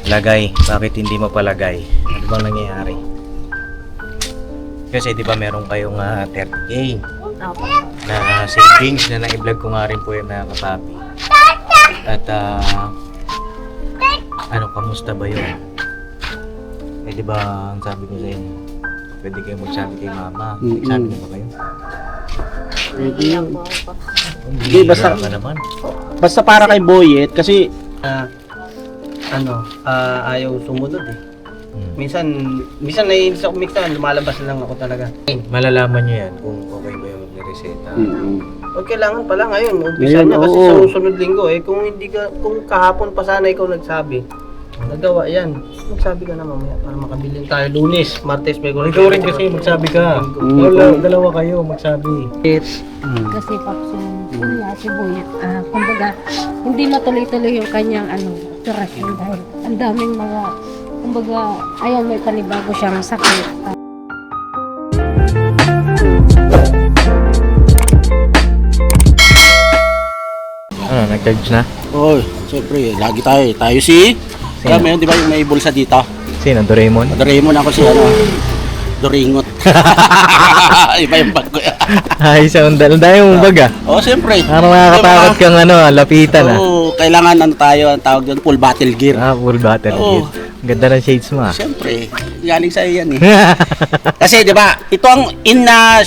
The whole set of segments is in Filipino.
Lagay. Bakit hindi mo palagay? Ano bang nangyayari? Kasi di ba meron kayong 30K Opo. na savings na na-vlog ko nga rin po yung mga kapapi. At ano, kamusta ba yun? Eh di ba ang sabi ko sa inyo, pwede kayo magsabi kay mama. Nagsabi na ba kayo? Hindi po ako. Hindi, basta- ka naman. Basta para kay Boyet kasi ayaw sumunod eh. Minsan naiinis ako, minsan lumalabas na lang ako talaga. Malalaman nyo yan kung okay ba yung magre-reseta. Huwag kailangan pala ngayon, umpisa Ngayon, niya kasi oo. sa susunod linggo eh. Kung kahapon pa sana ikaw nagsabi, nagawa yan. Magsabi ka na mamaya para makabilin tayo Lunes, Martes, Miyerkules. Ikaw rin kasi magsabi ka. Dalawa kayo magsabi. Kasi Paps, yun nga si Boyet, kumbaga, hindi matuloy-tuloy yung kanyang operasyon dahil ang daming mga, kumbaga, ayan may panibago siyang sakit. Ano, nag-charge na? Oo, siyempre, lagi tayo. Tayo si... Kaya Sino? yun, di ba yung may bulsa dito? Sino? Doraemon? Doraemon ako si Doringot. Iba yung bag ko. Ay, sa undal. Ang dami mong baga. Oo, siyempre. Parang nakakatakot kang lapitan Oo, kailangan tayo, ang tawag doon, full battle gear. Full battle Oo. kit. Ang ganda ng shades mo Siyempre, galing sa'yo yan eh. Kasi di ba, ito ang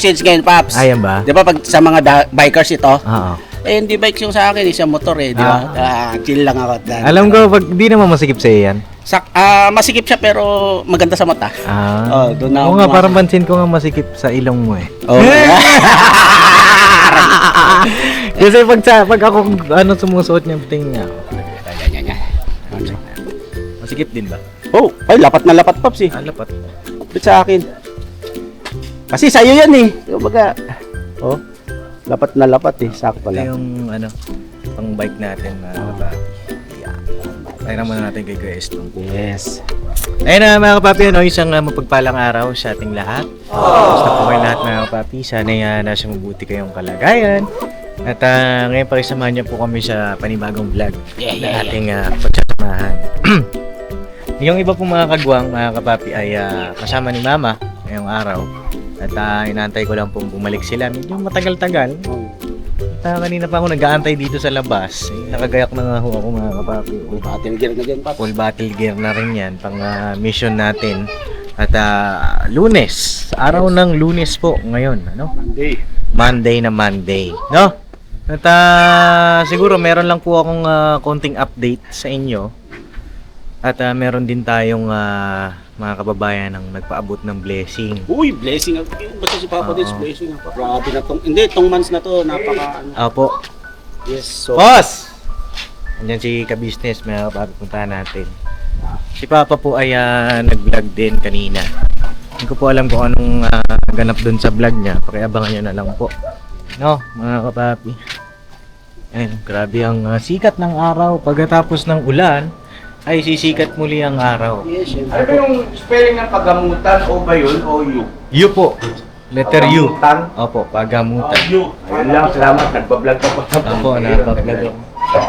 shades ngayon, Paps. Ayan ba? Di ba pag sa mga bikers ito, Oo. hindi bikes yung sa akin, isang motor eh, di ba? Chill lang ako. Alam ko, pag di naman masikip sa'yo yan. Masikip siya pero maganda sa mata. Doon na Oo nga, parang pansin ko nga masikip sa ilong mo eh. Oh. Kasi pag ako sumusuot niya, tingin nga ako. Masikip din ba? Oh, ay lapat na lapat, Pops eh. Lapat. Lapit sa akin. Kasi sa'yo yan eh. Kumbaga, lapat na lapat eh. Sakto Ito lang. yung pang bike natin na Tayo muna natin kay Kuya Estong. Yes. Ayun na mga kapapi, isang mapagpalang araw sa ating lahat. Basta po kayo lahat mga kapapi. Sana nasa mabuti kayong kalagayan. At ngayon pakisamahan niyo po kami sa panibagong vlog na ating pagsasamahan. Yung iba pong mga kagwang mga kapapi ay kasama ni Mama ngayong araw. At inaantay ko lang pong bumalik sila. Medyo matagal-tagal. Kanina pa ako nag-aantay dito sa labas. Nakagayak na nga ako mga kapapi. Full battle gear na dyan, Pops. Full battle gear na rin yan pang mission natin. At Lunes, araw ng Lunes po ngayon, Monday na Monday, no? At siguro meron lang po akong konting update sa inyo. At meron din tayong mga kababayan ang nagpaabot ng blessing. Uy, blessing. Basta si Papa din, blessing. Grabe na tong, hindi, itong months na to, napaka, Opo. yes, so. Boss! Andyan si ka-business, may papuntahan natin. Si Papa po ay nag-vlog din kanina. Hindi ko po alam kung anong ganap dun sa vlog niya. Pakiabangan nyo na lang po. No, mga kapapi. Ayun, grabe ang sikat ng araw. Pagkatapos ng ulan, ay sisikat muli ang araw. Yes, yes. Ano yung spelling ng pagamutan o ba yun o U? U po. Letter U. Pagamutan? Opo, pagamutan. U. Ayun lang, salamat. Nagbablog ka pa. Opo, napag-vlog.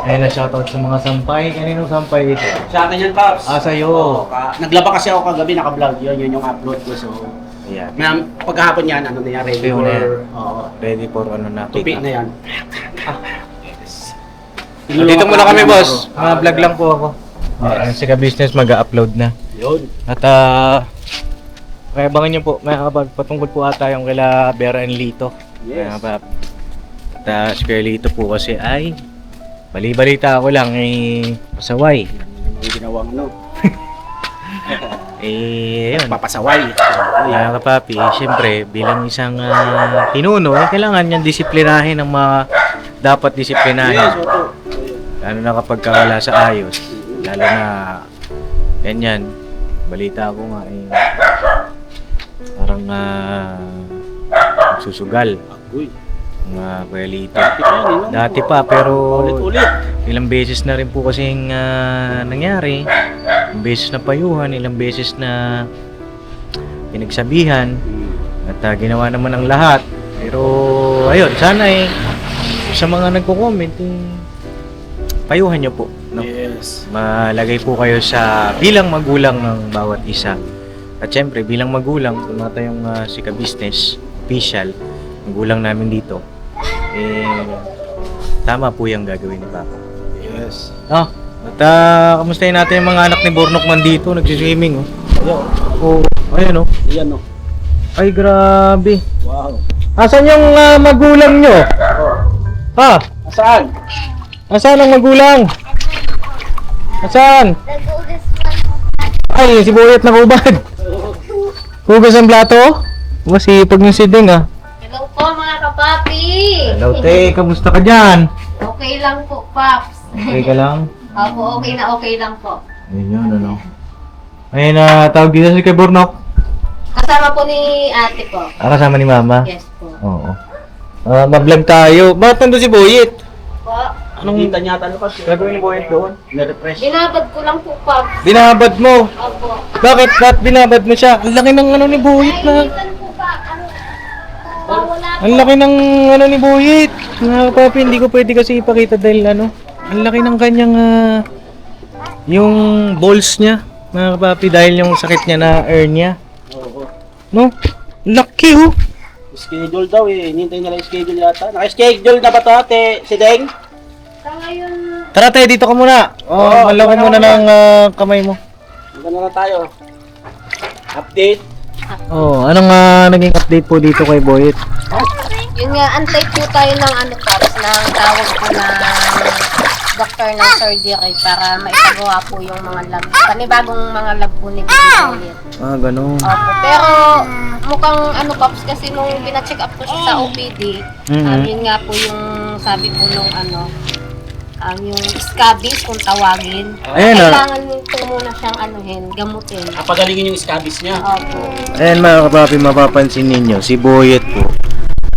Ayun na, shoutout sa mga sampay. Kaninong sampay ito? Sa akin yan, Pops. Sa'yo. Naglaba kasi ako kagabi, naka-vlog yun yung upload ko. So, Ayan. pagkahapon yan, ano na yan, ready Tuyo for, na yan. oo, Ready for ano na. tupi na yan. Dito muna kami, boss. Vlog lang po ako. Si ka-business mag-upload na. Yun. At kaya abangan nyo po, patungkol po ata yung kila Vera and Lito. Yes. At si Kuya Lito po kasi ay bali-balita ako lang pasaway. Yung ginawang Yun. papasaway. Mga kapapi, siyempre bilang isang pinuno, kailangan niyang disiplinahin ang mga dapat disiplinahin. Yes, opo. Lalo na kapag wala sa ayos. Lalo na ganyan. Balita ko nga parang susugal Uy. mga Kuya Lito. Dati Dati pa pero ulit-ulit. ilang beses na rin po kasing nangyari. Ilang beses na payuhan, ilang beses na pinagsabihan at ginawa naman ang lahat. Pero ayun, sana sa mga nagko-comment payuhan nyo po, no? Yes. Malagay po kayo sa bilang magulang ng bawat isa. At syempre, bilang magulang, kung natin yung si ka-business, official, magulang namin dito, tama po yung gagawin ni Papa. Yes. At kamustahin natin yung mga anak ni Bornok man dito, nagsiswimming, oh. Oh, ayan, oh. Yan o. Ay, grabe. Wow. Asan yung magulang nyo? Ha? Saan? Asan ang magulang? Asan? Ay, si Boyet nakubad. Hugas ang plato? Masipag yung siding, ah. Hello po mga kapapi! Hello, te. Kamusta ka dyan? Okay lang po, Paps. Okay ka lang? Opo, okay lang po. Ayun, ano. Ayun, tawag dito si kay Bornok. Kasama po ni ate po. Kasama ni Mama? Yes po. Oo. Ma-vlog tayo. Bakit nandun si Boyet? Po. Anong kita niya talo kasi? Gagawin ni Boyet doon? Na-refresh. Binabad ko lang po, Paps. Binabad mo. Opo. Bakit? Ba't binabad mo siya? Ang laki ng ano ni Boyet na. Minsan po pa, wala Ang laki ng ano ni Boyet. Mga papi, hindi ko pwede kasi ipakita dahil ano. Ang laki ng kanyang yung balls niya. Mga papi, dahil yung sakit niya na hernia. Oo. No? Laki, oh. Schedule daw eh. Hinintay nila yung schedule yata. Naka-schedule na ba ito ate? Si Deng? Sa ngayon, Tara tayo, dito ka muna. Oo, Malaki wala muna na. ng kamay mo. Maganda na tayo. Update. Anong naging update po dito kay Boyet? yun nga, antay po tayo ng ano, Paps, ng tawag po ng doctor ng surgery para maipagawa po yung mga lab. Panibagong mga lab po ni Boyet. Ganun. Opo, pero mukhang ano, Paps, kasi nung bina-check up ko siya sa OPD, yun nga po yung sabi po nung ano, yung scabies kung tawagin. Ayan, Kailangan po muna siyang anuhin, gamutin. Pagalingin yung scabies niya. Opo. Ayan mga kapapi, mapapansin ninyo, si Boyet po,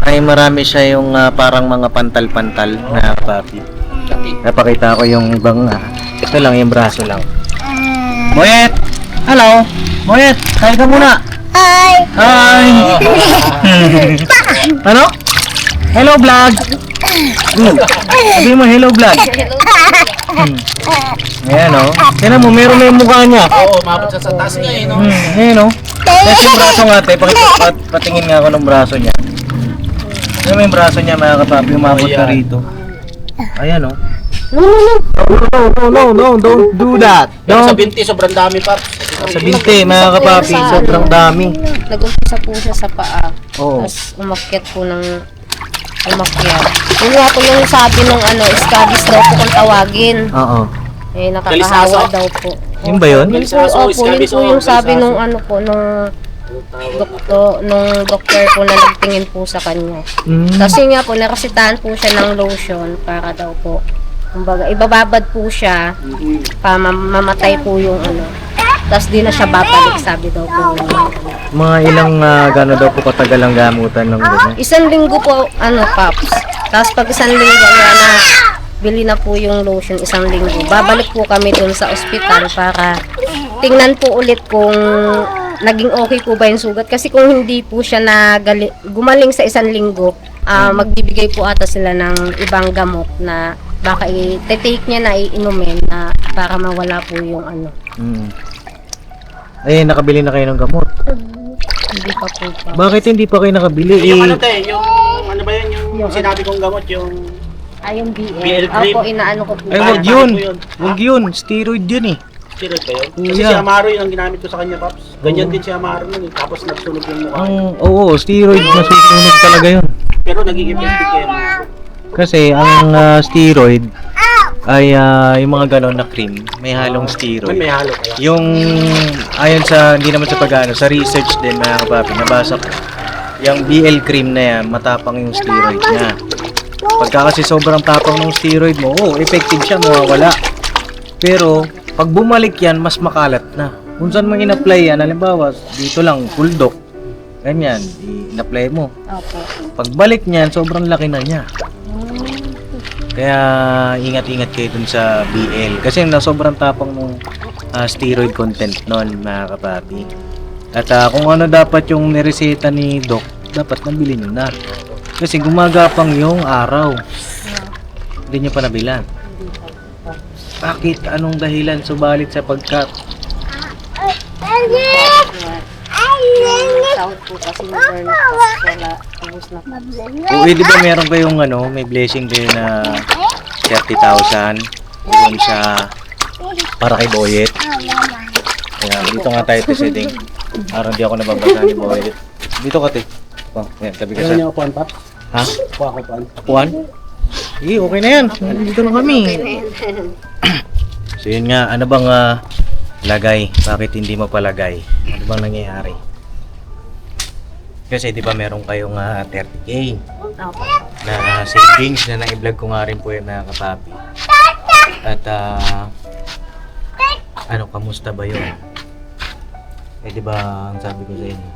ay marami siya yung parang mga pantal-pantal na kapapi. Napakita ko yung ibang, ito lang, yung braso lang. Boyet! Hello! Boyet, kain ka muna! Hi! Hi! Ano? Hello vlog! Sabi mo hello vlog! Ayan o. Tignan mo, meron na yung mukha niya. Oo, mabot sa taas niya eh, no? Ayan o. Tapos yung braso nga, te. Patingin nga ako ng braso niya. Ayan mo yung braso niya, mga kapapi. Umabot na rito. Ayan o. No, don't do that. Pero sa Don't. binti, sobrang dami pa. Sa binti, mga kapapi, sobrang dami. Nag-umpisa po siya sa paa. Oo. Tapos umakyat po ng umakyat. Yun nga po yung sabi nung ano, scabies daw po kung tawagin. Oo. Nakakahawa daw po. Yun ba yun? Yun po, opo, yun po yung sabi nung ano po, nung doktor po na nagtingin po sa kanya. Kasi nga po, naresetahan po siya ng lotion para daw po, kumbaga, ibababad po siya, mamatay po yung ano. Tapos di na siya babalik, sabi daw po. Mga ilang gano'n daw po katagal ang gamutan ng gano'n? 1 linggo po, ano, Paps. Tapos pag 1 linggo na bili na po yung lotion 1 linggo, babalik po kami dun sa ospital para tingnan po ulit kung naging okay po ba yung sugat. Kasi kung hindi po siya gumaling sa 1 linggo, magbibigay po ata sila ng ibang gamot na baka i-take niya na iinumin na para mawala po yung ano. Eh, nakabili na kayo ng gamot. Hindi pa po pa. Bakit hindi pa kayo nakabili? Yung ano te, yung ano ba yun, yung sinabi kong gamot, yung Yung BL. BL cream. Opo, inaano ko po. Ay, wag Bakit yun. mo yun? Wag yun. Steroid yun eh. steroid ba yun? Kasi Yeah. si Amaro yun ang ginamit ko sa kanya, Paps. Ganyan din si Amaro nun eh. Tapos nagsunog yung mukha. Oo, steroid na susunog talaga yun. Pero naging effective kayo mga. Kasi ang steroid ay yung mga ganon na cream, may halong steroid. May halo kaya. Yung ayon sa hindi naman sa pag-ano, sa research din mga kapapi, nabasa ko. Yung BL cream na yan, matapang yung steroid niya. Pagka kasi sobrang tapang ng steroid mo, effective siya, mawawala. Pero pag bumalik yan, mas makalat na. Kung saan mo in-apply yan, halimbawa, dito lang, puldok. Ganyan, in-apply mo. Opo. Pagbalik niyan, sobrang laki na niya. Kaya ingat-ingat kayo dun sa BL. Kasi na sobrang tapang ng steroid content nun, mga kapapi. At kung ano dapat yung nireseta ni Doc, dapat nabili nyo na. Kasi gumagapang yung araw. Hindi nyo pa nabilan. Bakit? Anong dahilan subalit sa pagkat? Sahod po kasi ni Bernard wala, ubos na po. O, di ba meron kayong may blessing din na 30,000 doon sa para kay Boyet? Ayan, dito nga tayo setting. Parang di ako nababasa ni Boyet. Dito ka, te. Oh, ayan, tabi ka sa... Ano yung kuwan, Paps? Ha? Kuha ko kuwan. Puan? Sige, okay na yan. Dito na kami. So yun nga, ano bang lagay? Bakit hindi mo palagay? Ano bang nangyayari? Kasi di ba meron kayong 30K Opo. na savings na na-vlog ko nga rin po yung mga kapapi. At kamusta ba yun? Eh di ba ang sabi ko sa inyo,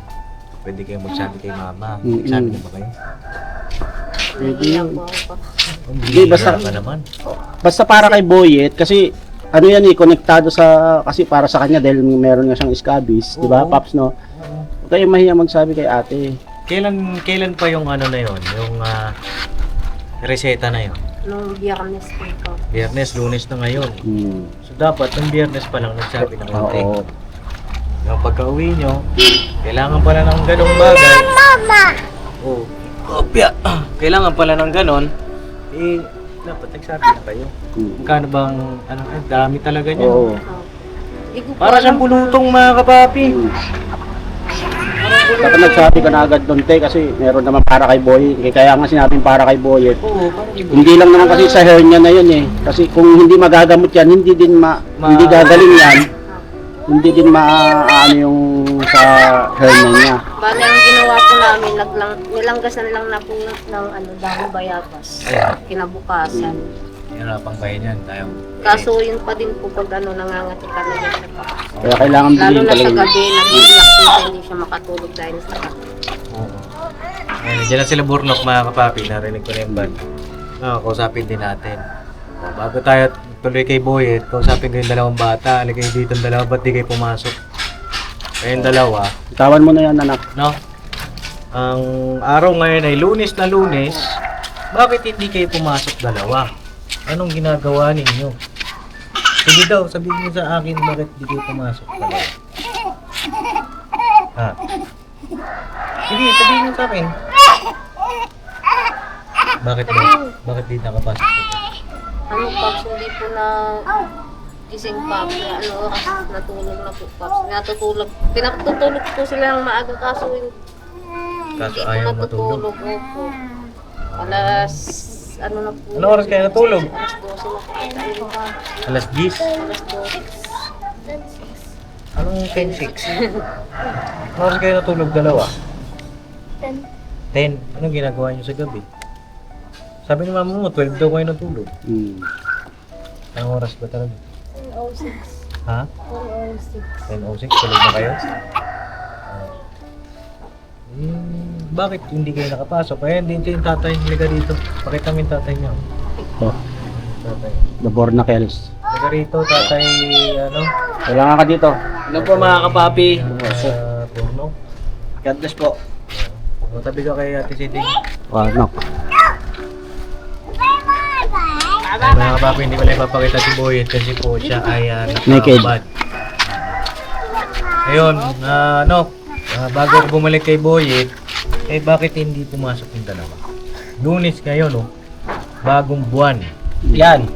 pwede kayong magsabi kay mama. Sabi niyo ba kayo? Nahiya po ako. Hindi, basta- ba naman? Basta para kay Boyet, kasi ano yan konektado sa, kasi para sa kanya dahil meron nga siyang scabies, di ba, Oo. Paps, no? Huwag kayo mahiya magsabi kay ate. Kailan pa yung ano na yun? Yung reseta na yun? Nung biyernes po ito. Biyernes, Lunes na ngayon. So dapat nung Biyernes pa lang nagsabi ng ate. Oo. Yung pagka-uwi nyo, kailangan pala ng ganong bagay. Oo. Kopya. Kailangan pala ng ganon. Eh, dapat nagsabi na kayo. Magkano bang, dami talaga niya. Oo. Hindi ko po Para siyang alam. bulutong mga kapapi. Dapat nagsabi ka na agad doon, te, kasi meron naman para kay Boyet. Kaya nga sinabing para kay Boyet. Oo, parang iba. Hindi lang naman kasi sa hernia na yun eh. Kasi kung hindi magagamot yan, hindi din hindi gagaling yan. Hindi din ano yung sa hernia niya. Bale, ang ginawa po namin, nilanggasan lang na po ng dahon bayabas. Ayan. Kinabukasan. Hirapang kayo niyan. Tayo. Kaso yun pa din po pag nangangati talaga siya pa. Kaya kailangan Lalo bilhin na sa talaga. gabi, nag-iiyak po siya, hindi siya makatulog dahil sa sakit. Oo. Ayun, dyan na sila Burnok mga kapapi. Narinig ko na yung band. Kausapin din natin. Bago tayo tuloy kay Boyet, kausapin ko yung dalawang bata. Alay kayo dito yung dalawa, ba't di kayo pumasok? Kayong dalawa, Tawan mo na yan, anak. no? Ang araw ngayon ay Lunes na Lunes. Bakit hindi kayo pumasok dalawa? Anong ginagawa ninyo? Sige daw, sabihin niyo sa akin bakit hindi kayo pumasok dalawa. Ha? Sige, sabihin niyo sa akin. Bakit ba? Bakit di nakapasok dito? Ano, Pops, hindi po na gising pa. Kaya oras natulog na po, Pops. Pinatutulog po sila ng maaga kaso hindi Kaso po ayaw natutulog. matulog. Opo. Alas, na po. Ano oras kayo natulog? Alas 12 na po. Ayun pa. Alas 10? Alas 12. Anong 10-6? Ano oras kayo natulog dalawa? 10. Anong ginagawa niyo sa gabi? Sabi ni mama mo, 12 daw kayo natulog. Anong oras ba talaga? 10:06. Ha? 10:06. 10:06, tulog na kayo? Bakit hindi kayo nakapasok? Ayan, dito yung tatay. Liga dito. Pakita mo yung tatay niyo. Oh, Tatay. the Bornacels. Liga rito, tatay, Kailangan ka dito. Ano po mga kapapi? Turno. God bless po. Tabi ka kay Ate Siding. Ano? Ay, mga kapapi, hindi ko lang ipapakita si Boyet kasi po siya ay Naked. nakabad. Ayun, bago ako bumalik kay Boyet, bakit hindi pumasok yung dalawa? Lunes ngayon, bagong buwan. Yan.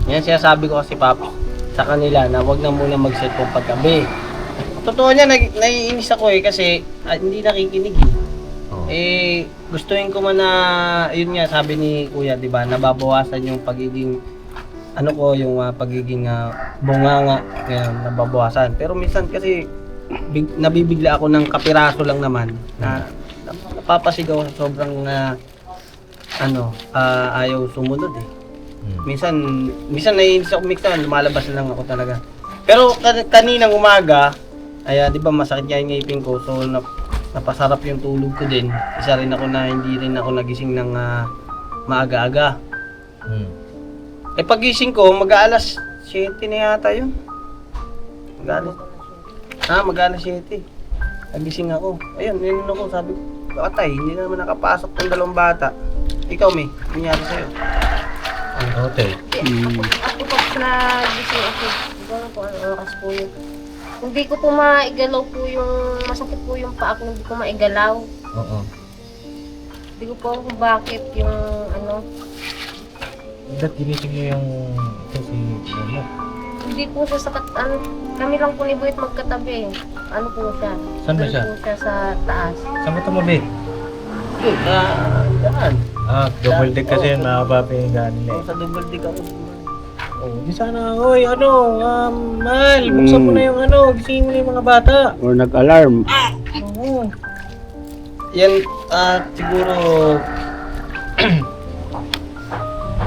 Yan sinasabi ko kasi Papi sa kanila na wag na muna mag-cellphone paggabi. Totoo niya, naiinis ako kasi hindi nakikinig eh. Oh. Gustuin ko man na, yun nga, sabi ni Kuya, di ba, nababawasan yung pagiging, yung pagiging bunganga, ngayon, nababawasan. Pero minsan kasi, nabibigla ako ng kapiraso lang naman, na napapasigaw sa sobrang, ayaw sumunod eh. Minsan naiinis ako, minsan lumalabas lang ako talaga. Pero kaninang umaga, di ba masakit nga yung ngipin ko, so napasarap yung tulog ko din. Isa rin ako na hindi rin ako nagising ng maaga-aga. Pagising ko, mag-aalas 7 na yata yun. Mag-aalas 7. Nagising ako. Ayun, yun ako, sabi ko, atay, hindi na naman nakapasok ng dalawang bata. Ikaw, May, nangyari sa'yo. Okay. Ako pag nagising ako, gano'n po, anong oras po yun. Hindi ko po maigalaw po yung, masakit po yung paa ko, hindi ko maigalaw. Oo. Hindi ko po alam kung bakit yung ano. Ba't ginising niyo yung ito si Momo? Hindi po siya sakat, ano, kami lang po ni Boyet magkatabi. Ano po siya? Saan ba Doon siya? po siya sa taas. Saan mo tumabi? Yun, daan. Double deck kasi yun, mga kapapi yung gano'n nila Ako sa double dig ako. Oh, di sana, oy, ano, Mal, buksan mo na yung ano, gisingin mo na yung mga bata. Or nag-alarm. Oo. Yan, siguro,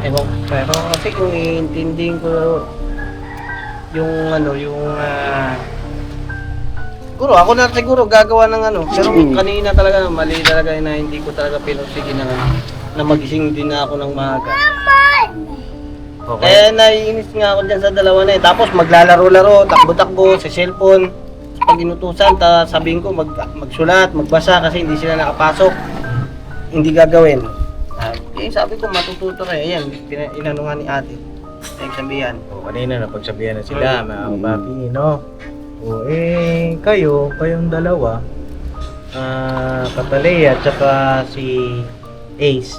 ewan, pero kasi kung iintindihin ko yung ano, yung siguro ako na siguro gagawa ng ano, pero kanina talaga mali talaga na hindi ko talaga pinursige na magising din na ako ng maaga. Okay. Kaya naiinis nga ako dyan sa dalawa na eh. Tapos maglalaro-laro, takbo-takbo sa cellphone. Pag inutusan, sabihin ko magsulat, magbasa kasi hindi sila nakapasok. Hindi gagawin. Sabi ko matututo rin. Ayan, inano nga ni ate. Nagsabihan. Kanina napagsabihan na sila, mga kapapi, no? O, kayong dalawa, Katalea at saka si Ace,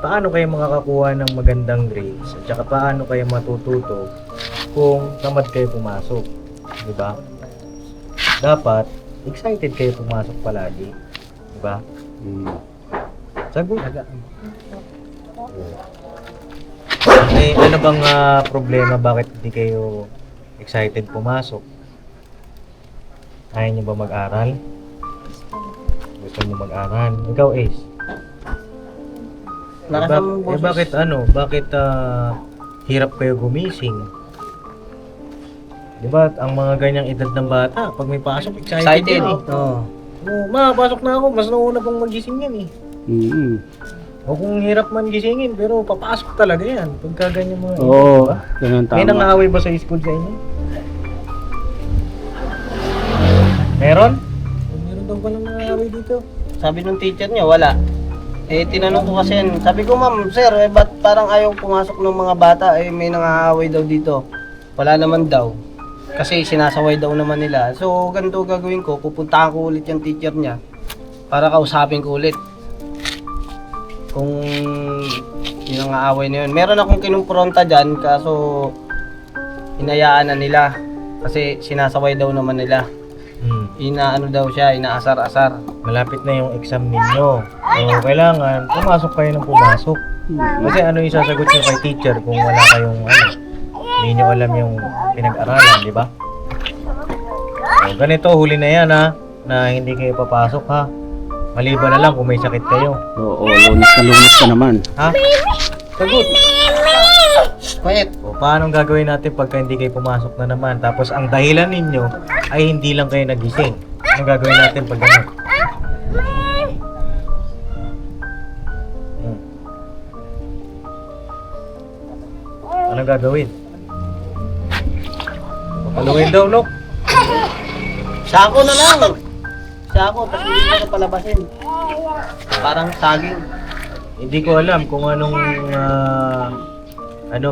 paano kayo makakakuha ng magandang grades? At saka paano kayo matututo kung tamad kayo pumasok? Di ba? Dapat, excited kayo pumasok palagi. Di ba? Sagot. Ano bang problema? Bakit hindi kayo excited pumasok? Ayaw niyo ba mag-aral? Gusto mo mag-aral? Ikaw, Ace? Bakit hirap kayo gumising? Di ba, ang mga ganyang edad ng bata, pag may pasok, excited yan eh. Oo. Pasok na ako, mas nauna pang magising yan eh. O kung hirap man gisingin, pero papasok talaga yan. Pagka ganyan mga Oo, diba? ganun May tama. nangaaway ba sa school sa inyo? Meron? Meron daw palang nangaaway dito. Sabi ng teacher niya, wala. Tinanong ko kasi yan. Sabi ko, ma'am, sir, ba't parang ayaw pumasok ng mga bata? May nangaaway daw dito. Wala naman daw. Kasi sinasaway daw naman nila. So, ganito gagawin ko. Pupuntahan ko ulit yung teacher niya para kausapin ko ulit. Kung yung nangaaway na yun. Meron akong kinumpronta dyan, kaso hinayaan na nila. Kasi sinasaway daw naman nila. Inaano daw siya, inaasar-asar. Malapit na yung exam ninyo. So, kailangan pumasok kayo ng pumasok. Kasi ano yung sasagot nyo kay teacher kung wala kayong hindi nyo alam yung pinag-aralan, di ba? So, ganito, huli na yan ha, na hindi kayo papasok ha. Maliban na lang kung may sakit kayo. Oo, lunes ka naman. Ha? Sagot. Quiet. O, paano gagawin natin pagka hindi kayo pumasok na naman? Tapos ang dahilan ninyo ay hindi lang kayo nagising. Anong gagawin natin pag gano'n? Anong gagawin? Papaluin daw, no? Sako na lang. Sako, tapos hindi ko na palabasin. Parang saging. Hindi ko alam kung anong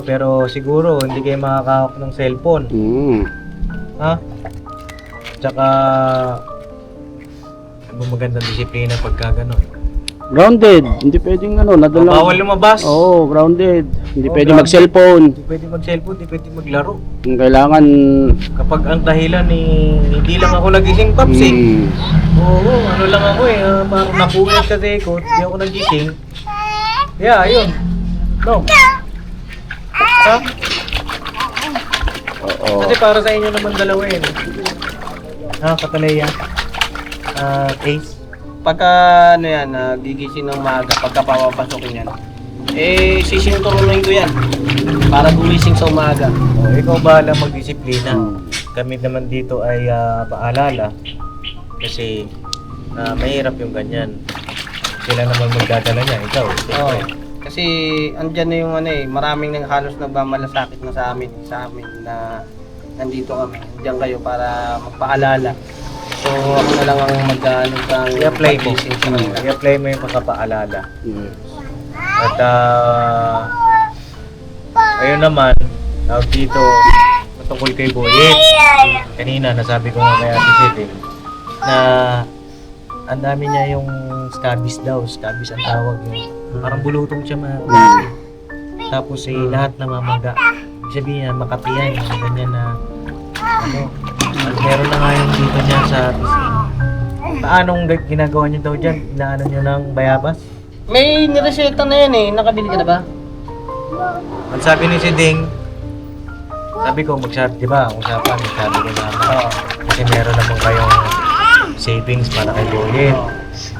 pero siguro hindi kayo makakahawak ng cellphone. Ha? Tsaka magandang disiplina pagka gano'n. Grounded. Hindi pwedeng nadala. Bawal lumabas. Oo, grounded. Hindi Oo, pwedeng grounded. mag-cellphone. Hindi pwede mag-cellphone, hindi pwede maglaro. Kailangan... Kapag ang dahilan hindi lang ako nagising, Paps eh. Oo, ano lang ako parang napulit kasi ko, hindi ako nagising. Yeah, ayun. No. Ha? Oo. Kasi para sa inyo naman dalawa yun. Ha, Katalea? Ace? Pagka gigising ng maaga, pagka papapasokin yan, sisinturunin ko yan para gumising sa umaga. O, ikaw bahala magdisiplina. Kami naman dito ay paalala kasi mahirap yung ganyan. Sila naman magdadala niya, ikaw. Oo. Kasi andyan na yung maraming nang halos nagmamalasakit na sa amin na nandito kami. Andyan kayo para magpaalala. So ako na lang ang I-apply mo. mag-gising sa kanila. I-apply mo yung pagpapaalala. At Ayun naman, tawag dito, patungkol kay Boyet. Kanina, nasabi ko nga kay Ate Sete, na ang dami niya yung scabies daw. Scabies ang tawag yun. Parang bulutong siya Tapos lahat namamaga. Ibig sabihin niya, makati yan. Ganyan na, meron na nga yung dito niya sa pising. Paanong ginagawa niyo daw dyan? Inaano niyo ng bayabas? May nireseta na yan eh. Nakabili ka na ba? Ang sabi ni si Ding, sabi ko magsabi, di ba? Usapan, sabi ko na kasi meron naman kayong savings para kay Boyet.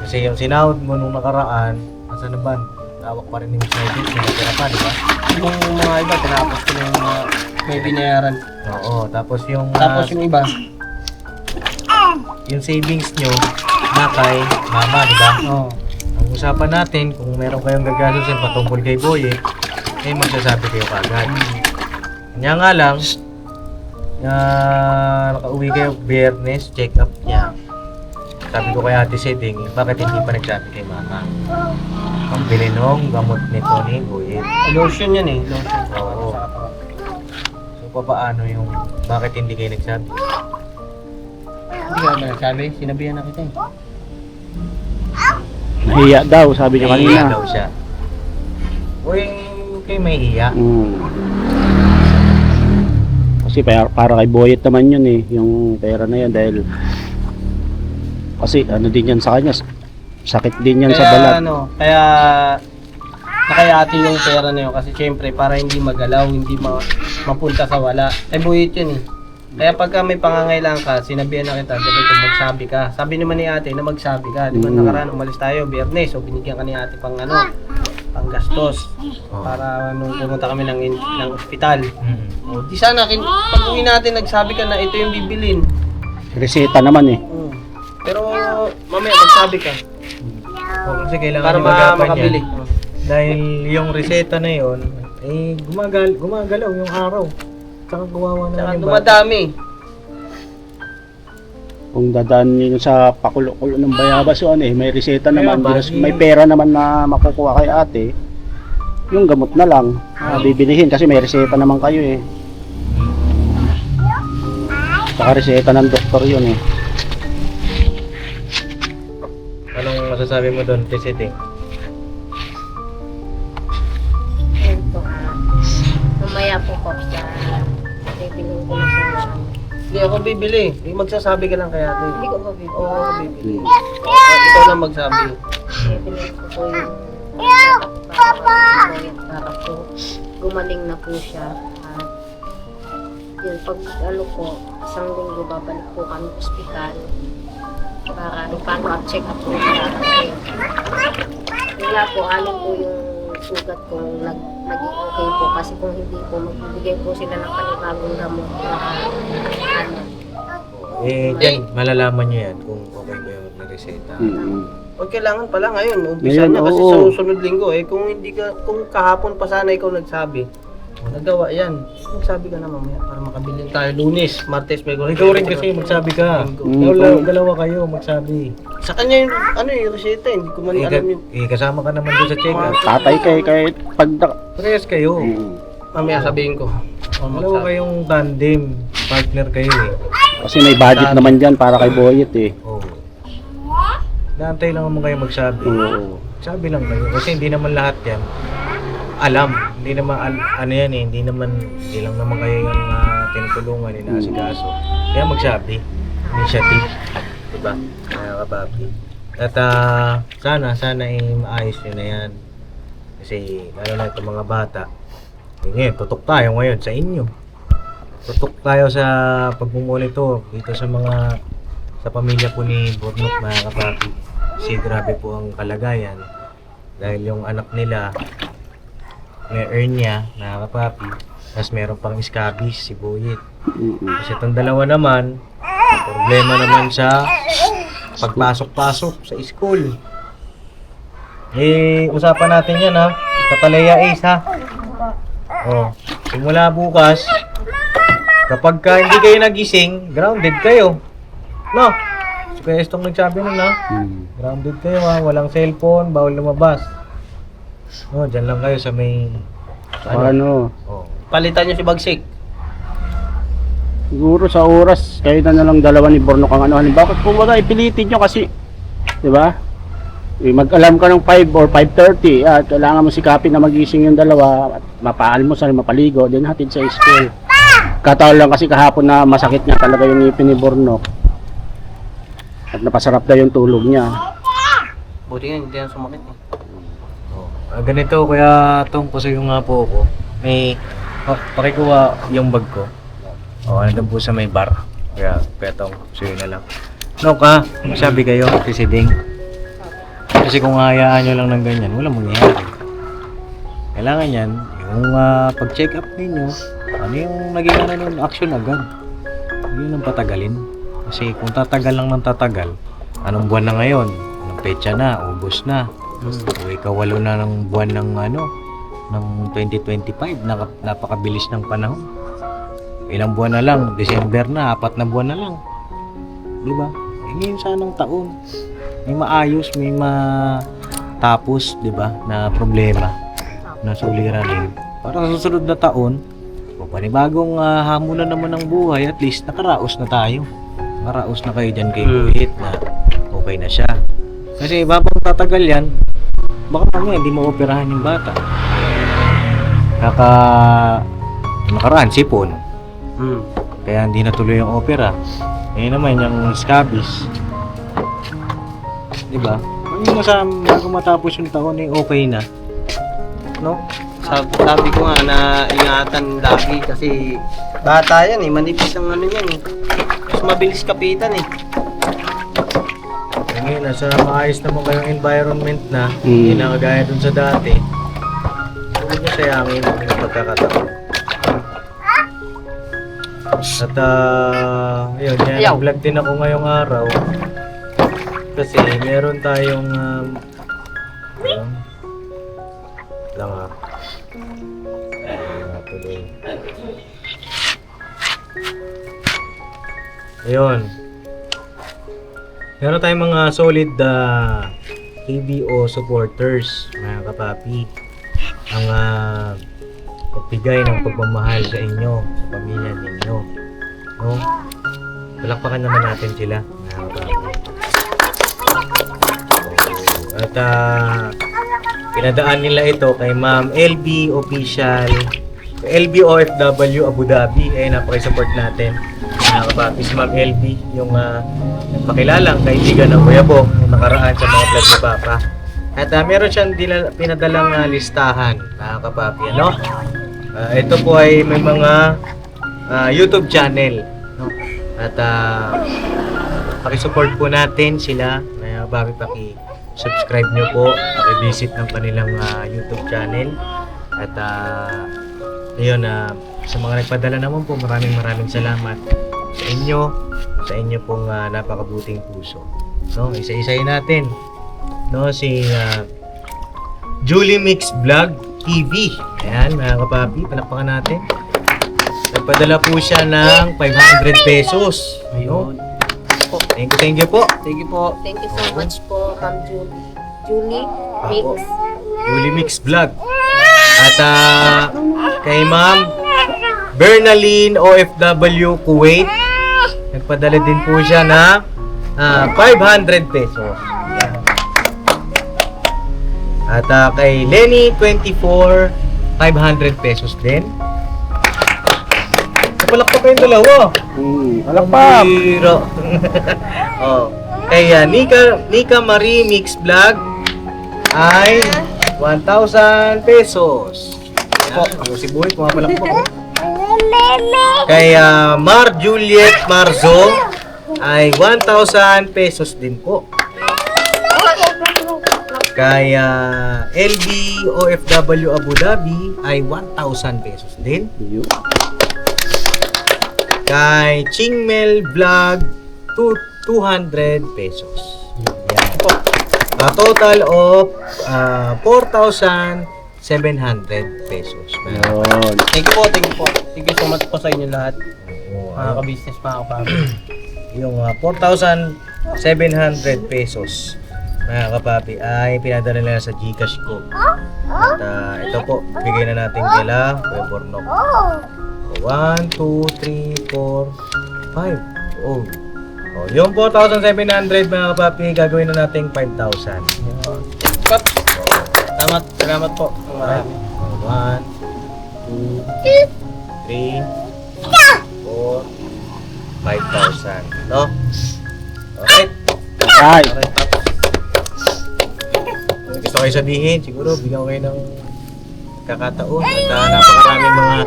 Kasi yung sinahod mo nung nakaraan, nasa naman, tawag pa rin yung savings, sinatira pa, di ba? Yung mga iba, tinapos ko na yung mga may binayaran. Oo, tapos yung Tapos yung iba, yung savings nyo na kay mama, di ba? oh. Ang usapan natin, kung meron kayong gagastusin patungkol kay Boyet, eh magsasabi kayo kagad. Kanya nga lang, nakauwi kayo Biyernes, check up niya. Sabi ko kay Ate Seding, bakit hindi pa nagsabi kay mama? Pambili nung gamot nito ni Boyet. Lotion yan eh. Lotion. Oo. So paano yung, bakit hindi kayo nagsabi? Hindi ka ba nagsabi? Sinabihan na kita eh. Nahiya daw, sabi niya Nahiya kanina. daw siya. Uy, kayo may hiya. Kasi para kay Boyet naman yun eh, yung pera na yan dahil kasi ano din yan sa kanya, sakit din yan sa balat. Kaya nakayati yung pera na yun kasi syempre para hindi magalaw, hindi mapunta sa wala. Buhit yun eh. Kaya pagka may pangangailangan ka, sinabihan na kita, sabi ko magsabi ka. Sabi naman ni ate na magsabi ka. Di ba nakaraan umalis tayo, Biyernes, so binigyan ka ni ate pang pang gastos. Para nung pumunta kami ng ospital. O, di sana, pag uwi natin, nagsabi ka na ito yung bibilin. Reseta naman eh. Pero mamaya magsabi ka. Kasi kailangan Para nyo magapan makabili. yan. Dahil yung reseta na yon, eh gumagalaw yung araw. Saka gawawa na Saka yung bata. dumadami. Kung dadaan nyo sa pakulo-kulo ng bayabas yun eh, may reseta naman, Bayabas, may pera naman na makukuha kay ate, yung gamot na lang, bibilihin kasi may reseta naman kayo eh. Saka reseta ng doktor yun eh. Anong masasabi mo doon, Tesete? Ito, mamaya po po siya. Bibilin ko na po siya. Hindi ako bibili. Magsasabi ka lang kay ate. Hindi ko pa bibili. Oo, ako bibili. Ikaw lang magsabi. Bibilin ko po yung para po gumaling na po siya. At yun, pag ano po, isang linggo babalik po kami sa ospital para ipano-up check up po siya. Wala po, alin po yung sugat kung naging okay po kasi kung hindi po magbibigay po sila ng panibagong gamot na ano. Eh, dyan, malalaman nyo yan kung okay ba yung reseta. Huwag kailangan pala ngayon. Umpisa Ngayon, niya kasi oo. sa susunod linggo eh. Kung kahapon pa sana ikaw nagsabi, nagawa yan. Magsabi ka na mamaya para makabili tayo. Lunes, Martes, Miyerkules. Ikaw rin kasi magsabi ka. Dalawa kayo magsabi. Sa kanya yung yung reseta, hindi ko man alam yung Kasama ka naman doon sa check-up. Tatay kay pag Parehas kayo. mamaya sabihin ko. Dalawa kayong tandem. Partner kayo eh. kasi may budget naman dyan para kay Boyet eh. Oo. Naantay lang naman kayo magsabi. Oo. Sabi lang kayo. Kasi hindi naman lahat yan alam. Hindi naman, ano yan eh. Hindi lang naman kayo yung tinutulungan, inaasikaso. Kaya magsabi. Initiative. Diba? Kaya kapapi. At sana maayos nyo na yan. Kasi lalo na itong mga bata. Ngayon, tutok tayo ngayon sa inyo. Tutok tayo sa pagmumonitor dito sa pamilya po ni Burnok, mga kapapi. Kasi grabe po ang kalagayan. Dahil yung anak nila may hernia, mga kapapi. Tapos meron pang scabies, si Boyet. Kasi itong dalawa naman, problema naman sa pagpasok-pasok sa school. Eh, usapan natin yan ha. Katalaya Ace ha. Oh, simula bukas, kapag hindi kayo nagising, grounded kayo. No? So, kaya itong nagsabi nun ha. Grounded kayo ha. Walang cellphone, bawal lumabas. No, dyan lang kayo sa may Ano? Oh. Palitan nyo si Bagsik. Siguro sa oras, kayo na lang dalawa ni Bornok ang ano. Halimbawa, kumbaga ipilitin nyo kasi, di ba? Mag-alarm ka ng 5 or 5:30 at kailangan mo sikapin na magising yung dalawa at mapaalmusal, mapaligo, then hatid sa school. Kataon lang kasi kahapon na masakit nga talaga yung ngipin ni Bornok. At napasarap na yung tulog niya. Buti nga, hindi na sumakit eh. Ganito, Kuya Tong, kasi yung nga po ako, may pakikuha yung bag ko. Nandun po sa may bar. Kaya Tong, suyo na lang. No ka, sabi kayo, sisiding. Kasi kung hayaan nyo lang ng ganyan, walang mangyayari. Kailangan yan, yung pag-check up ninyo, ano yung naging action agad. Yun ang patagalin. Kasi kung tatagal lang ng tatagal, anong buwan na ngayon? Anong petsa na? Ubus na. O ikawalo na ng buwan ng ng 2025. Napakabilis ng panahon. Ilang buwan na lang, December na, 4 na buwan na lang. Di ba? Ngayon sanang taon. May maayos, may matapos, di ba, na problema na suliranin. Para sa susunod na taon, o panibagong hamunan naman ng buhay, at least nakaraos na tayo. Nakaraos na kayo dyan kay Kuhit na okay na siya. Kasi babang tatagal yan, baka mamaya hindi mo operahan yung bata. Nakaraan, sipon. Kaya hindi natuloy yung opera. Ngayon naman yung scabies. Diba? Yung bago matapos yung taon eh, okay na. No? Sabi ko nga na ingatan lagi kasi bata yan eh, manipis ang ano yan eh. Mas mabilis kapitan eh. Ngayon, nasa maayos naman kayong environment na, hindi na kagaya dun sa dati. Huwag nyo sayangin yung pagkakataon. At yun, yan, vlog din ako ngayong araw. Kasi meron tayong lang tuloy. Ayun. Meron tayong mga solid KBO supporters, mga kapapi. Ang pagbigay ng pagmamahal sa inyo, sa pamilya ninyo. No? Palakpakan naman natin sila, mga kapapi. At pinadaan nila ito kay Ma'am LB Official, LB OFW Abu Dhabi. Ay napaki-support natin, mga kapapi, si Ma'am LB, yung makilalang kaibigan ng Kuya Bong yung nakaraan sa mga vlog ni Papa. At meron siyang pinadalang listahan, mga kapapi, ano? Ito po ay may mga YouTube channel, no? At paki-support po natin sila, mga kapapi, subscribe nyo po, paki-visit ng kanilang YouTube channel. At yun, sa mga nagpadala naman po, maraming salamat sa inyo pong napakabuting puso. No, isa-isahin natin. No, si Julie Mix Vlog TV. Ayan, mga kapapi, palakpakan natin. Nagpadala po siya ng 500 pesos. Ayun. Thank you po. Thank you po. Thank you so much po, Ma'am Julie. Julie Mix. Julie Mix Vlog. At kay Ma'am Bernaline OFW Kuwait, nagpadala din po siya na 500 pesos. At kay Lenny 24, 500 pesos din. Napalakpak kayong dalawa. Palakpak! Biro. Oh. Kay Nika Marie Mix Vlog ay 1,000 pesos. Yan. Si Buhay, pumapalakpak. Kay Mar Juliet Marzo ay 1,000 pesos din po. Kay LB OFW Abu Dhabi ay 1,000 pesos din. Kay Chingmel Vlog 200 pesos. Yan po. A total of 4,700 pesos. Yun. Thank you po. Thank you so much po sa inyo lahat. Mga ka-business, mga kapatid. Yung 4,700 pesos, mga kapapi, ay pinadala nila sa GCash ko. At ito po, bigay na natin kila Kuya Bornok. 1, 2, 3, 4, 5. Oh. Oh, yung 4,700 mga kapapi, gagawin na natin 5,000. Cut. Salamat po. Marami. 1, 2, 3, 4, 5,000. No? Alright. Ay, Alright, Paps. Gusto kayo sabihin, siguro bigyan ko kayo ng kakataon at napakaraming mga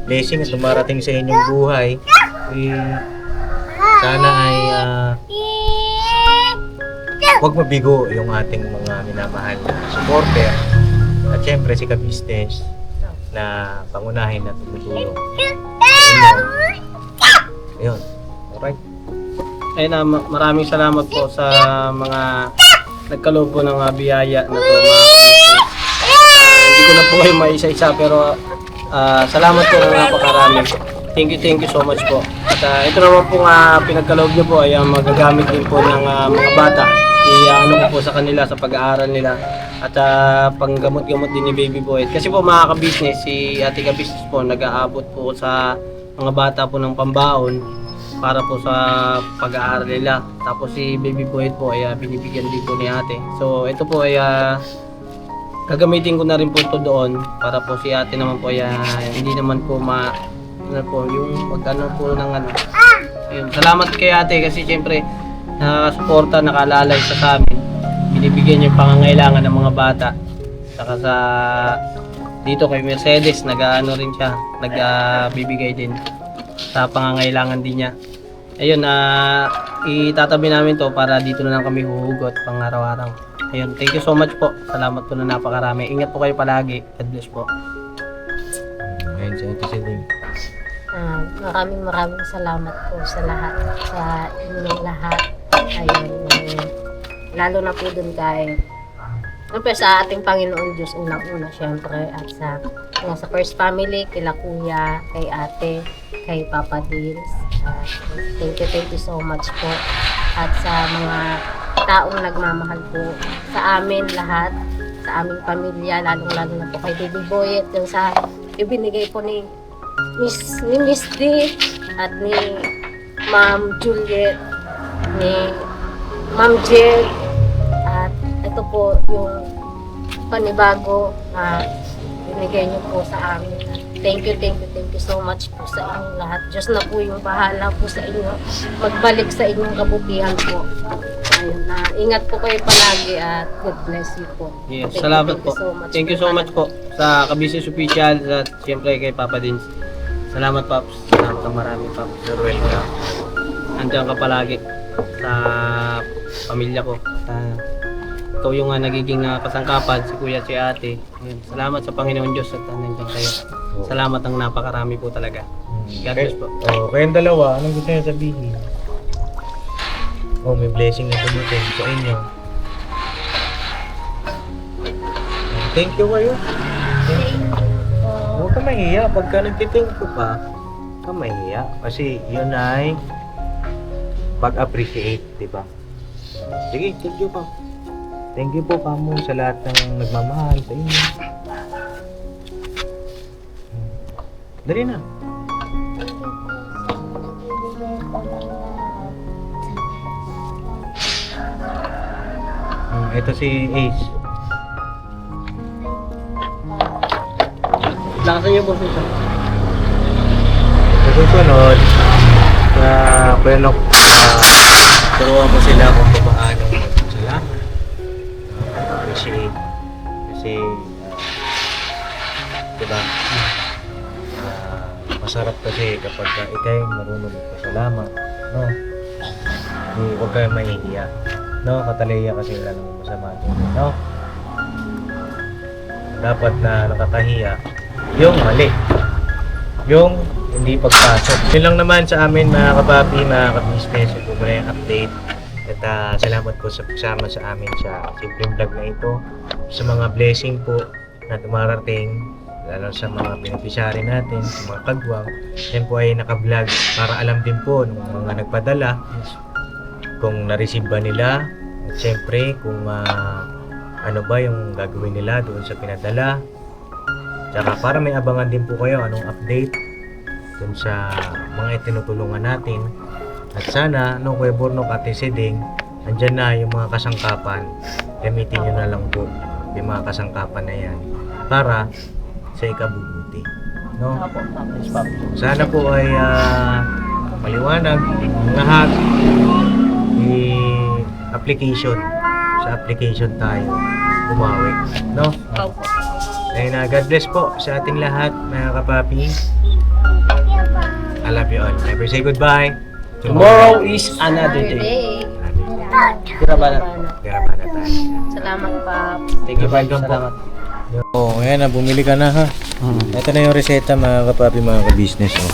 blessing at dumarating sa inyong buhay. Sana ay huwag mabigo yung ating mga minamahal na supporter at syempre si Ka-Business na pangunahin at tumutulong sa inyo. Ayun. Alright. Ayun na, maraming salamat po sa mga nagkaloob po ng biyaya na to, mga kabisnes. Hindi ko na po kayo maisa-isa pero salamat po ng napakarami. Thank you so much po. At ito naman po pinagkaloob nyo po ay magagamit din po ng mga bata. I-ano ko po sa kanila sa pag-aaral nila. At panggamot-gamot din ni Baby Boy. Kasi po mga kabisnes, si Ate Ka-Business po nag-aabot po sa mga bata po ng pambaon para po sa pag-aaral nila. Tapos si Baby Boy po ay binibigyan din po ni ate. So ito po ay gagamitin ko na rin po ito doon para po si ate naman po ay hindi naman po ano po, yung pag-ano po ng ano. Ayun. Salamat kay ate kasi syempre nakasuporta, nakalalay sa amin. Binibigyan niya yung pangangailangan ng mga bata. Saka sa dito kay Mercedes, nag-ano rin siya, nagbibigay din sa pangangailangan din niya. Ayun, itatabi namin to para dito na lang kami huhugot pang araw-araw. Ayun, thank you so much po. Salamat po na napakarami. Ingat po kayo palagi. God bless po. Ayun si Ate Celine. Maraming salamat po sa lahat, sa inyong lahat. Ayun, lalo na po dun kay sa ating Panginoon Diyos unang-una syempre at sa First Family, kila Kuya, kay Ate, kay Papa Dils. Thank you so much po. At sa mga taong nagmamahal po sa amin lahat, sa aming pamilya, lalong-lalo na po kay Baby Boy at yung sa ibinigay po ni Miss D at ni Ma'am Juliet, ni Ma'am Jed, at ito po yung panibago na binigay niyo po sa amin. Thank you so much po sa inyong lahat. Diyos na po yung bahala po sa inyo. Magbalik sa inyong kabutihan po. Ayun na. Ingat po kayo palagi at God bless you po. Yes, salamat po. Thank you so much po sa Ka-Business Official at siyempre kay Papa Dins. Salamat, Paps. Salamat ng marami, Paps. You're welcome. Andiyan ka palagi sa pamilya ko. Ikaw yung nagiging kasangkapan, si Kuya, si Ate. Ayun. Salamat sa Panginoon Diyos at nandiyan kayo. Salamat ng napakarami po talaga. God bless po. Oh, kayong dalawa, anong gusto niyo sabihin? Oh, may blessing na dumating sa inyo. Thank you kayo. Huwag ka mahiya. Pagka nagtitink ko pa, huwag ka mahiya. Kasi yun ay pag-appreciate, di ba? Sige, thank you pa. Thank you po kamo sa lahat ng nagmamahal sa inyo. Dali na. Ito si Ace. Lakasan niyo po ito. Sa susunod, sa Kuyanok, turuan mo sila kung paano magsalamat, appreciate. Kasi, diba, masarap kasi kapag ikay marunong magpasalamat, no? Huwag kayo mahihiya, no? Kataliya kasi wala namang masama doon, no? Dapat na nakakahiya, yung mali. Yung hindi pagpasok. Yun lang naman sa amin mga kapapi, mga ka-business. Ito muna yung update. At salamat po sa pagsama sa amin sa simpleng vlog na ito. Sa mga blessing po na dumarating, lalo sa mga beneficiary natin, sa mga kagwang. Yan po ay naka-vlog para alam din po ng mga nagpadala kung na-receive ba nila. At syempre kung ano ba yung gagawin nila doon sa pinadala. Tsaka para may abangan din po kayo anong update doon sa mga itinutulungan natin. At sana, no, Kuya Bornok, Ate Siding, andyan na yung mga kasangkapan. Gamitin nyo na lang po yung mga kasangkapan na yan para sa ikabubuti. No? Sana po ay maliwanag ang lahat. Application. Sa application tayo bumawi. No? Ayun na, God bless po sa ating lahat, mga kapapi. I love you all. Never say goodbye. Tomorrow is another day. Tira ba na? Tira pa na tayo. Salamat, Pap. Thank you, Pap. Welcome po. Salamat. Oh, ayan na, bumili ka na ha. Ito na yung reseta, mga kapapi, mga ka-business. Oh.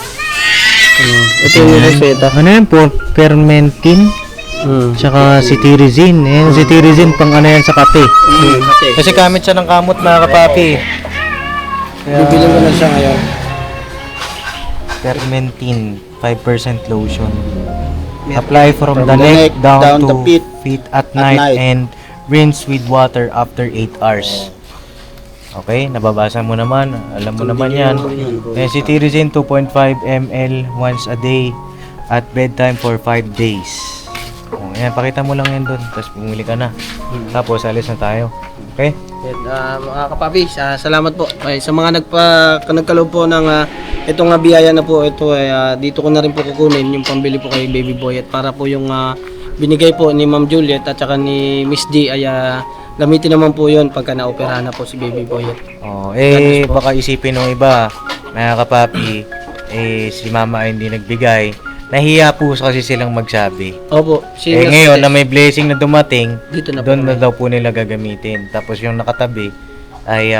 Ito yung reseta. Ano yan po? Fermentin, tsaka cetirizine. Ayan, cetirizine, pang ano yan sa kape. Kasi gamit siya ng kamot, mga kapapi. Bibilang ko na siya ngayon. Fermentin, 5% lotion. Apply from the the neck neck down down to the feet feet at night night. and rinse with water after 8 hours. Okay, nababasa mo naman, alam mo naman yan. Cetirizine 2.5 ml once a day at bedtime for 5 days. Ayan, pakita mo lang yan doon, tapos bumili ka na. Tapos alis na tayo. Okay? Mga kapapi, salamat po. Ay, sa mga nagkaloob po ng itong biyaya na po, ito ay dito ko na rin po kukunin yung pambili po kay Baby Boy at para po yung binigay po ni Ma'am Juliet at saka ni Miss D ay gamitin naman po yun pagka naoperahan na po si Baby Boy. Oh, baka isipin ng iba, mga kapapi, si mama ay hindi nagbigay. Nahiya po kasi silang magsabi. Opo. Ngayon na may blessing na dumating, dito na po. doon na daw po nila gagamitin. Tapos yung nakatabi ay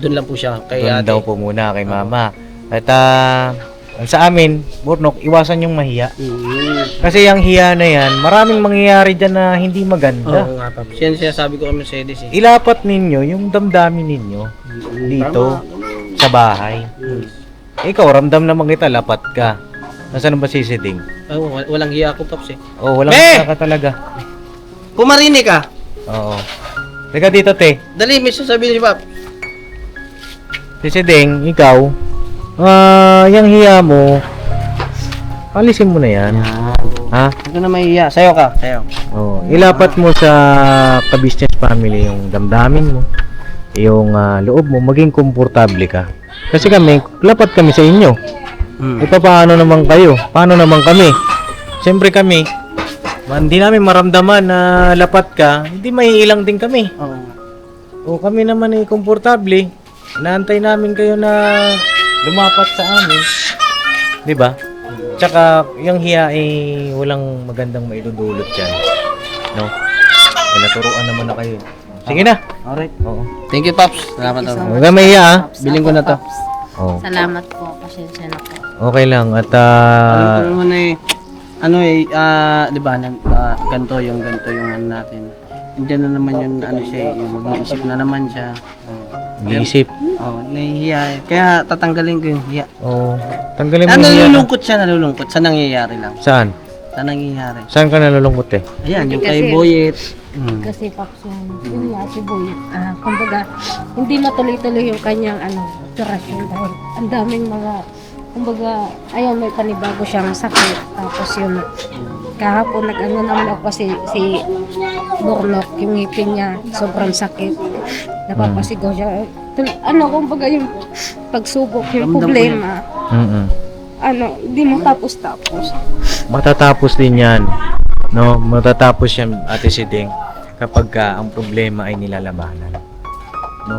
doon lang po siya kay doon ate. daw po muna kay mama. At sa amin, Bornok, iwasan yung mahiya. Kasi yung hiya na yan, maraming mangyayari dyan na hindi maganda. Oo nga pa. Siya sabi ko kami sa Edis eh. Ilapat ninyo yung damdamin ninyo dito sa bahay. Ikaw, ramdam naman kita, lapat ka. Nasaan ba sisiding? Walang hiya ako, Paps eh. Oh, walang Eh! ka talaga. Pumarinig ka. Oo. Teka dito, te. Dali, may sasabihin ni Paps. Sisiding, ikaw, yung hiya mo, alisin mo na yan. Ha? Ito na may hiya. Sayo ka. Sayo. Oh, ilapat mo sa ka-business family yung damdamin mo, yung loob mo, maging komportable ka. Kasi kami, lapat kami sa inyo. Paano naman kayo? Paano naman kami? Siyempre kami, hindi namin maramdaman na lapat ka, hindi maiilang din kami. Oo. O kami naman ay komportable. Inaantay namin kayo na lumapat sa amin. 'Di ba? Tsaka yung hiya ay walang magandang maidudulot diyan. No? Ay naturuan naman na kayo. Sige na. Alright. Oo. Thank you, Paps. Salamat. Huwag kang mahiya ha. Biling ko na to. Oo. Salamat po. Pasensya na po. Okay lang at Alam ko naman di ba, ganito yung ano natin. Diyan na naman yung ano siya, yung mag-iisip na naman siya. mag-iisip. Nahihiya. Kaya tatanggalin ko yung hiya. Oo. Tanggalin mo yung hiya. Nalulungkot sa nangyayari lang. Saan? Sa nangyayari. Saan ka nalulungkot eh? Ayan, yung Kasi- kay Boyet. Kasi Paps, yun nga si Boyet. Kumbaga, hindi matuloy-tuloy yung kanyang operasyon dahil ang daming mga, kumbaga, ayun, may panibago siyang sakit. Tapos yun, kahapon naman ako kasi si Bornok, yung ngipin niya, sobrang sakit. Napapasigaw siya. Kumbaga yung pagsubok, yung Ramdam ko problema, hindi mo tapos-tapos. Matatapos din yan. No? Matatapos yan, Ate Siding, kapag ang problema ay nilalabanan. No?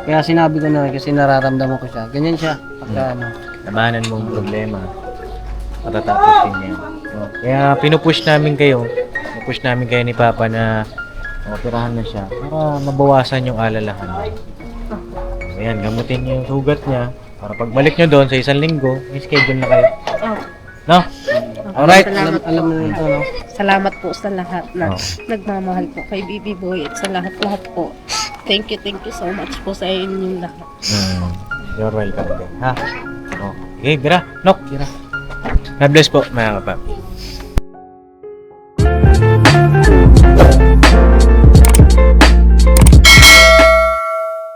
Kaya sinabi ko na kasi nararamdaman ko siya. Ganyan siya. Pagka Labanan mo ang problema. Matatapos din yan. No? Kaya pinupush namin kayo. Pinupush namin kayo ni Papa na operahan na siya para mabawasan yung alalahan. Ayan, gamutin niyo yung sugat niya para pagbalik niyo doon sa 1 linggo, may schedule na kayo. No? Alright. alam mo na ito, no? Salamat po sa lahat na Oh. nagmamahal po kay Baby Boy at sa lahat-lahat po. Thank you so much po sa inyong lahat. You're welcome din. Ha? Oh. Okay, Bira. Nok. Bira. God bless po, mga kapapi.